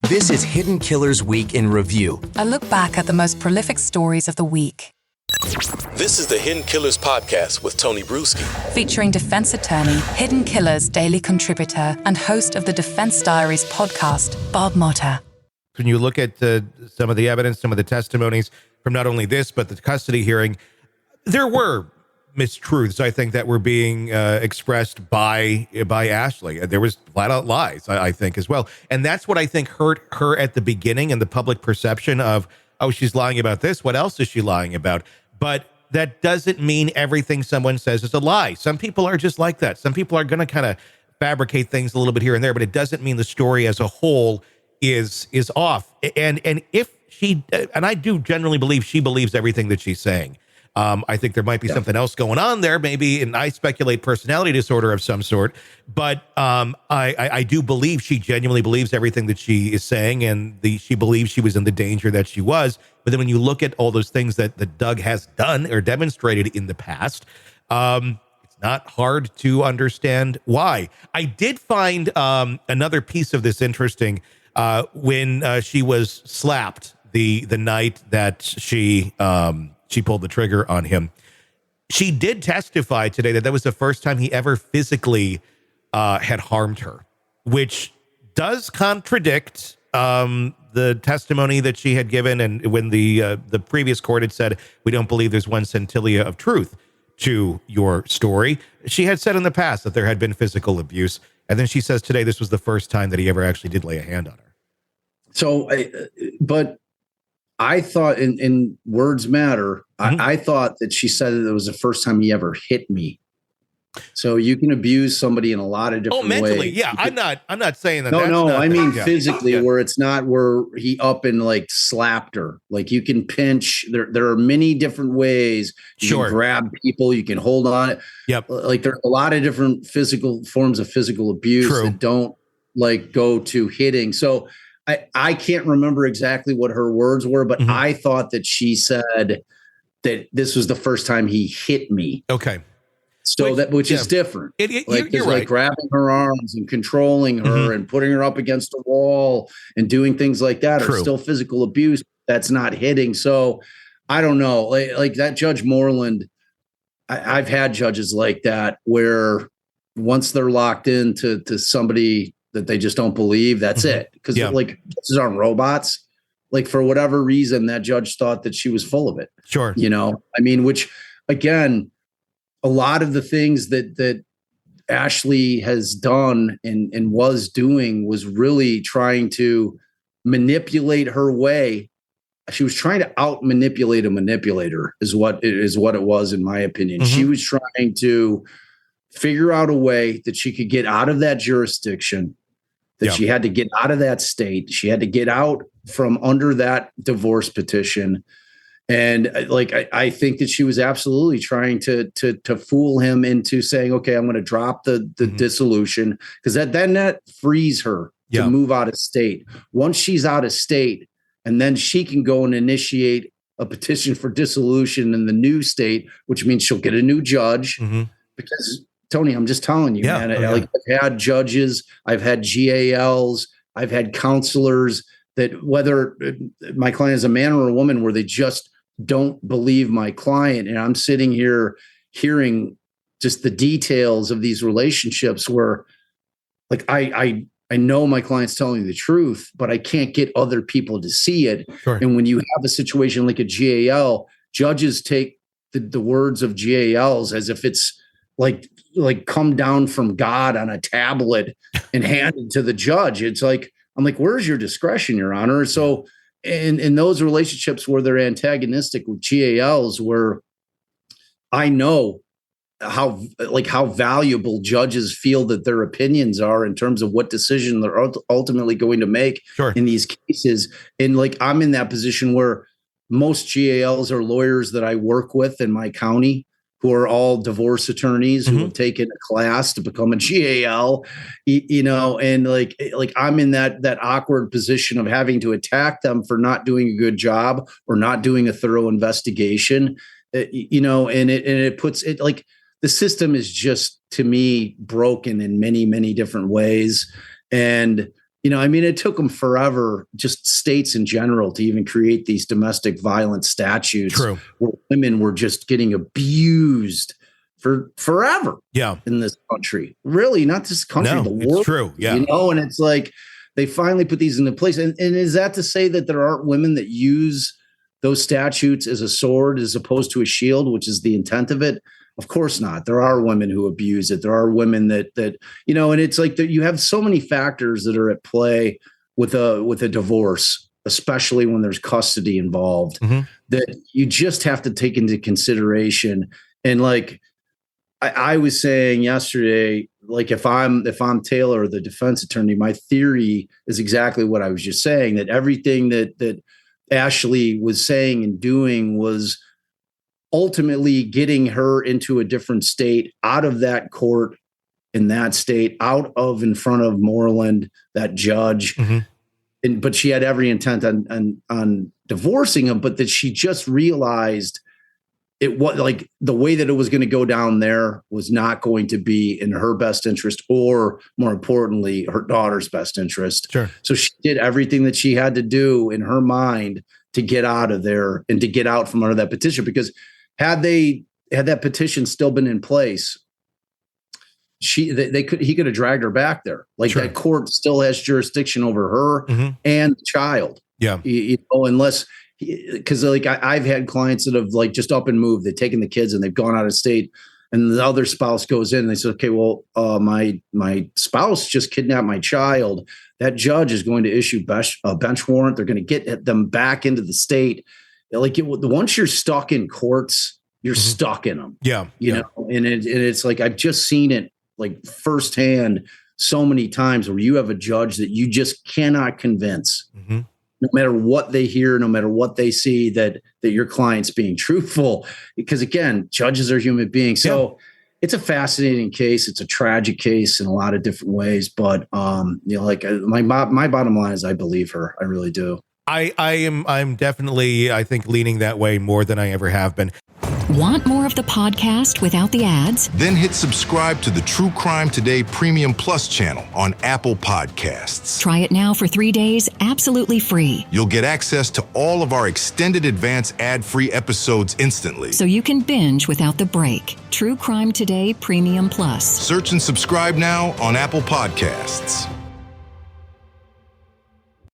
This is Hidden Killers Week in Review. A look back at the most prolific stories of the week. This is the Hidden Killers podcast with Tony Brueski. Featuring defense attorney, Hidden Killers daily contributor, and host of the Defense Diaries podcast, Bob Motta. When you look at some of the evidence, some of the testimonies from not only this, but the custody hearing, there were mistruths, I think, that were being expressed by Ashley. There was flat out lies, I think, as well. And that's what I think hurt her at the beginning, and the public perception of, oh, she's lying about this. What else is she lying about? But that doesn't mean everything someone says is a lie. Some people are just like that. Some people are going to kind of fabricate things a little bit here and there, but it doesn't mean the story as a whole is off. And if she, and I do generally believe she believes everything that she's saying. I think there might be something else going on there, maybe, and I speculate personality disorder of some sort. But I do believe she genuinely believes everything that she is saying, and she believes she was in the danger that she was. But then when you look at all those things that Doug has done or demonstrated in the past, it's not hard to understand why. I did find another piece of this interesting when she was slapped the night that she pulled the trigger on him. She did testify today that was the first time he ever physically had harmed her, which does contradict the testimony that she had given. And when the previous court had said, we don't believe there's one scintilla of truth to your story, she had said in the past that there had been physical abuse. And then she says today this was the first time that he ever actually did lay a hand on her. So, but I thought in words matter. I thought that she said that it was the first time he ever hit me. So you can abuse somebody in a lot of different ways. Mentally, yeah. I'm not saying that. No, I mean physically, where it's not where he up and like slapped her. Like you can pinch. There are many different ways. You can grab people. You can hold on it. Yep. Like there's a lot of different physical forms of physical abuse that don't like go to hitting. So I can't remember exactly what her words were, but I thought that she said that this was the first time he hit me. Okay. So which is different. You're right. Like grabbing her arms and controlling her and putting her up against a wall and doing things like that are still physical abuse. That's not hitting. So I don't know. Like that Judge Moreland, I've had judges like that where once they're locked into somebody that they just don't believe, that's it. Because like judges aren't robots. Like for whatever reason, that judge thought that she was full of it. Sure. You know, I mean, which again, a lot of the things that Ashley has done and was doing was really trying to manipulate her way. She was trying to out manipulate a manipulator is what it was, in my opinion. She was trying to figure out a way that she could get out of that jurisdiction, that she had to get out of that state. She had to get out from under that divorce petition. And like, I think that she was absolutely trying to fool him into saying, okay, I'm going to drop the dissolution, because that frees her to move out of state. Once she's out of state, and then she can go and initiate a petition for dissolution in the new state, which means she'll get a new judge. Because Tony, I'm just telling you, man, like I've had judges, I've had GALs, I've had counselors that, whether my client is a man or a woman, where they just don't believe my client. And I'm sitting here hearing just the details of these relationships where like, I know my client's telling me the truth, but I can't get other people to see it. And when you have a situation like a GAL, judges take the words of GALs as if it's like come down from God on a tablet and handed to the judge. It's like, I'm like, where's your discretion, Your Honor? So in those relationships where they're antagonistic with GALs, where I know how valuable judges feel that their opinions are in terms of what decision they're ultimately going to make in these cases. And like, I'm in that position where most GALs are lawyers that I work with in my county, who are all divorce attorneys who have taken a class to become a GAL, you know, and like I'm in that awkward position of having to attack them for not doing a good job or not doing a thorough investigation, you know, and it puts it like, the system is just, to me, broken in many, many different ways. And, I mean, it took them forever, just states in general, to even create these domestic violence statutes. True. Where women were just getting abused for forever. Yeah. In this country, really, not this country, the world. It's true. Yeah. And it's like they finally put these into place. And is that to say that there aren't women that use those statutes as a sword as opposed to a shield, which is the intent of it? Of course not. There are women who abuse it. There are women that and it's like that you have so many factors that are at play with a divorce, especially when there's custody involved, that you just have to take into consideration. And like I was saying yesterday, like if I'm Taylor, the defense attorney, my theory is exactly what I was just saying, that everything that Ashley was saying and doing was ultimately getting her into a different state, out of that court in that state, out of in front of Moreland, that judge. But she had every intent on divorcing him, but that she just realized it was like the way that it was going to go down there was not going to be in her best interest, or more importantly, her daughter's best interest. Sure. So she did everything that she had to do in her mind to get out of there and to get out from under that petition, because had that petition still been in place, he could have dragged her back there. Like that court still has jurisdiction over her and the child. Yeah. Unless, because like I've had clients that have like just up and moved. They've taken the kids and they've gone out of state, and the other spouse goes in and they say, okay, well, my spouse just kidnapped my child. That judge is going to issue a bench warrant. They're going to get them back into the state. Like once you're stuck in courts, you're stuck in them. Yeah. You know, and it's like, I've just seen it like firsthand so many times where you have a judge that you just cannot convince, no matter what they hear, no matter what they see, that your client's being truthful, because again, judges are human beings. So it's a fascinating case. It's a tragic case in a lot of different ways, but like my bottom line is I believe her. I really do. I'm definitely, I think, leaning that way more than I ever have been. Want more of the podcast without the ads? Then hit subscribe to the True Crime Today Premium Plus channel on Apple Podcasts. Try it now for 3 days, absolutely free. You'll get access to all of our extended advance ad-free episodes instantly. So you can binge without the break. True Crime Today Premium Plus. Search and subscribe now on Apple Podcasts.